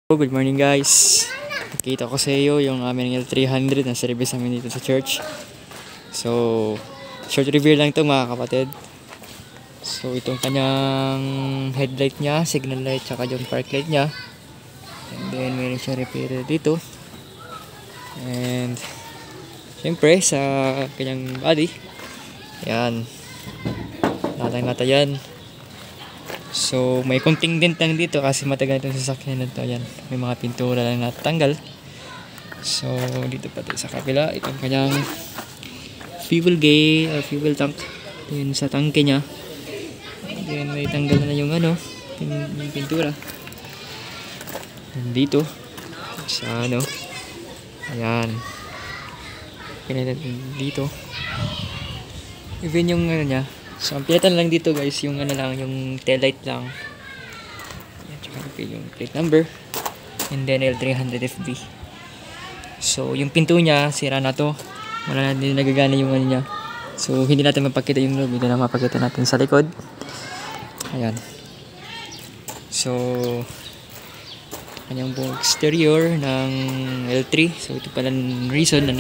Good morning guys. Nakita ko sa iyo yung aming L300 na service namin dito sa church. So, short review lang ito mga kapatid. So, itong kanyang headlight niya, signal light, tsaka yung park light niya. And then, meron siyang repair dito. And, syempre, sa kanyang body. Yan. Natang-nata yan. So, may konting dent lang dito kasi matagal itong sasakyan na ito. Ayan, may mga pintura lang natanggal. So, dito pa tayo sa kabila. Itong kanyang fuel gauge or fuel tank. Yun sa tangke niya. And then, may tanggal na yung yung pintura. Dito. Sa Ayan. Pinalitan dito. Even yung niya. So, ang pilitan lang dito guys, yung yung tail light lang. Yan, tsaka yung plate number. And then L300FB. So, yung pinto niya, sira na to. Wala na din nagagana yung niya. So, hindi natin mapakita yung loob. Ito na mapakita natin sa likod. Ayan. So, kanyang buong exterior ng L3. So, ito pala reason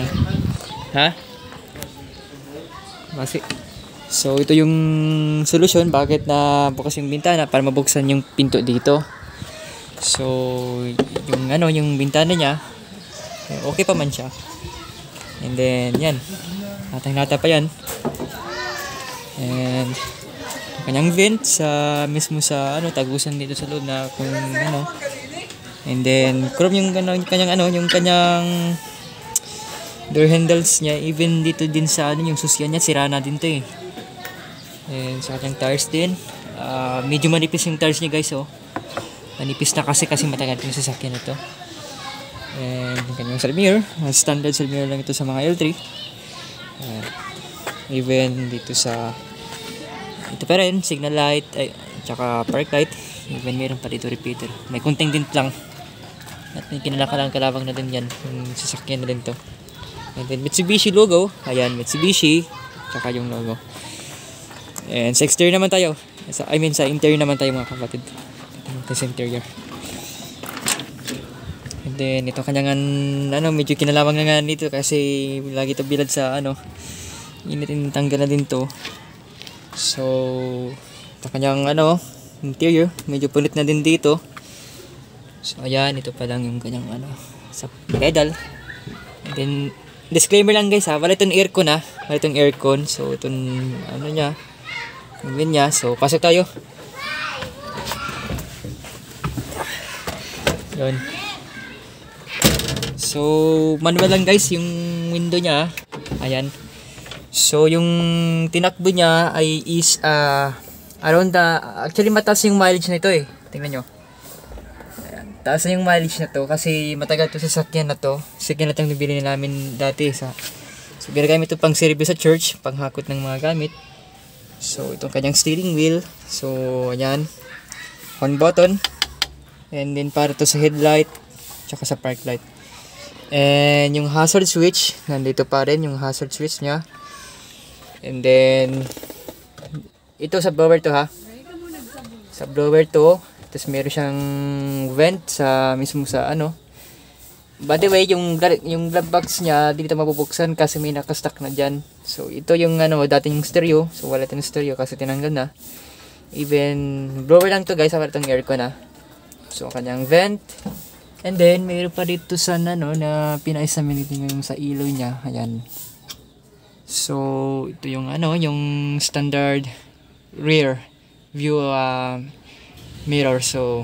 ha? Basi. So, ito yung solusyon bakit na bukas yung bintana para mabuksan yung pinto dito. So, yung bintana niya, okay pa man siya. And then, yan. Natang-nata pa yan. And, kanyang vent mismo sa tagusan dito sa loob na kung And then, chrome yung kanyang door handles niya. Even dito din sa yung susyan niya, sira na din to eh. And sa kanyang tires din, medyo manipis yung tires niya guys, oh. Manipis na kasi matagal yung sasakyan na to. And yung kanyang side mirror, standard side mirror lang ito sa mga L3. Even dito ito pa rin, signal light, tsaka park light. Even meron pa dito repeater. May kunting dint lang. At may kalabang na din yan, yung sasakyan na din to. And then Mitsubishi logo, ayan, Mitsubishi, tsaka yung logo. And sa exterior naman tayo. Sa interior naman tayo mga kapatid. Ito sa interior. And then ito kanyang medyo kinalawang na nga dito kasi lagi ito bilad sa initin tanggal na din to. So ito kanyang interior, medyo punit na din dito. So ayan, ito pa lang yung kanyang sa pedal. And then disclaimer lang guys ha, wala itong aircon ha. Wala itong aircon. So itong niya, yung niya. So pasok tayo. Yun. So manual lang guys yung window niya. Ayan. So yung tinakbo niya is around actually mataas yung mileage nito eh. Tingnan nyo. Ayan. Taas na yung mileage na to kasi matagal to sa sasakyan na to. Sasakyan na itong nabili namin dati so ginagamit ito pang service sa church, panghakot ng mga gamit. So itong kanyang steering wheel. So ayan, horn button. And then para to sa headlight, tsaka sa park light. And yung hazard switch, nandito pa rin yung hazard switch nya. And then ito sa blower to ha. Sa blower to. Tapos meron siyang vent mismo sa By the way, yung glove box niya dito mabubuksan kasi may nakastock na dyan. So ito yung dating stereo. So wala itong stereo kasi tinanggal na. Even blower lang to guys, wala itong aircon na. So kanyang vent. And then mayroon pa dito sa na pinais namin dito yung sa ilaw niya. Ayan. So ito yung yung standard rear view mirror. So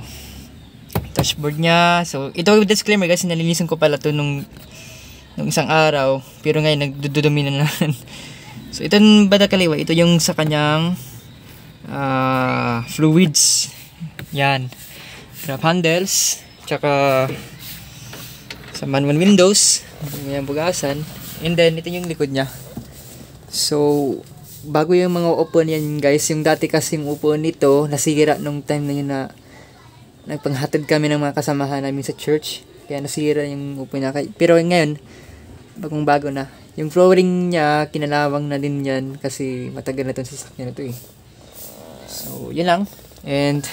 dashboard niya. So ito yung disclaimer guys, nalinisan ko pala to nung isang araw, pero ngayon nagdudumi na naman. So ito banda kaliwa, ito yung sa kanyang fluids. Yan. Grab handles, tsaka sa manual windows, yung bugasan. And then ito yung likod niya. So bago yung mga upo niyan guys, yung dati kasing upo nito nasira nung time na yun na nagpanghatid kami ng mga kasamahan namin sa church, kaya nasira yung upo niya. Pero ngayon bagong bago na yung flooring niya, kinalawang na din yan kasi matagal na itong sasakyan na ito eh. So yun lang. And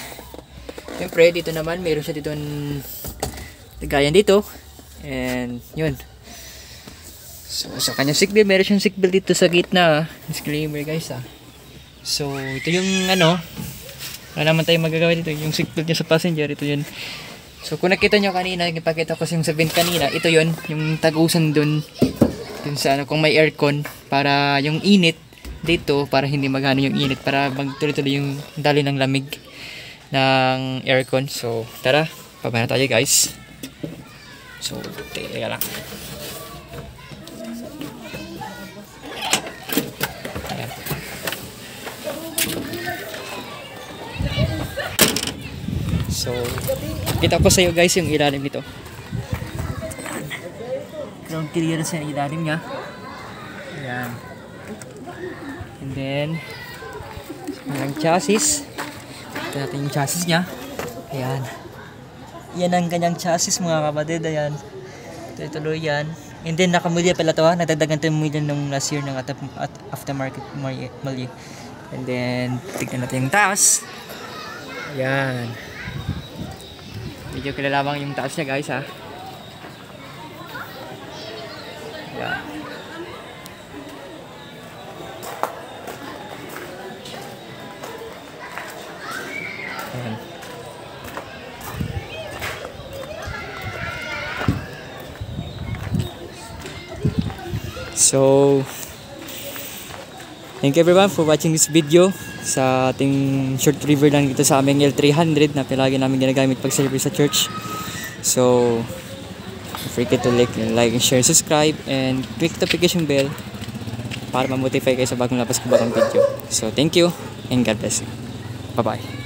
siyempre dito naman meron siya dito lagayan dito. And yun. So sa kanyang seatbelt, meron siyang seatbelt dito sa gitna. Disclaimer guys So ito yung ano, wala naman tayong magagawa dito. Yung seatbelt niya sa passenger, ito yun. So kung nakita nyo kanina, ipakita ko yung sa vent kanina, ito yun, yung tagusan dun sa ano, kung may aircon, para yung init dito, para hindi maghano yung init, para magtuloy-tuloy yung dali ng lamig ng aircon. So tara, pabaya na tayo guys. So teka lang. Ayan. So kita ko sa iyo guys yung ilalim nito. Ayan. Ground clearance yung ilalim niya. Ayan. And then yung chassis. Ito natin yung chassis niya. Ayan. Yan ang kanyang chassis mga kapatid. Ayan. Tuloy yan. And then nakamulya pala to Nadagdagan ito yung mulya nung last year ng aftermarket mulya. And then tignan natin yung taas. Ayan. Medyo kilalabang yung taas niya guys Ayan. Ayan. So thank you everyone for watching this video sa ating short review lang dito sa aming L300 na palagi namin ginagamit pag celebrate sa church. So don't forget to like and share, subscribe and click the notification bell para ma-motivate kayo sa bagong labas ko bagong video. So thank you and God bless you. Bye bye.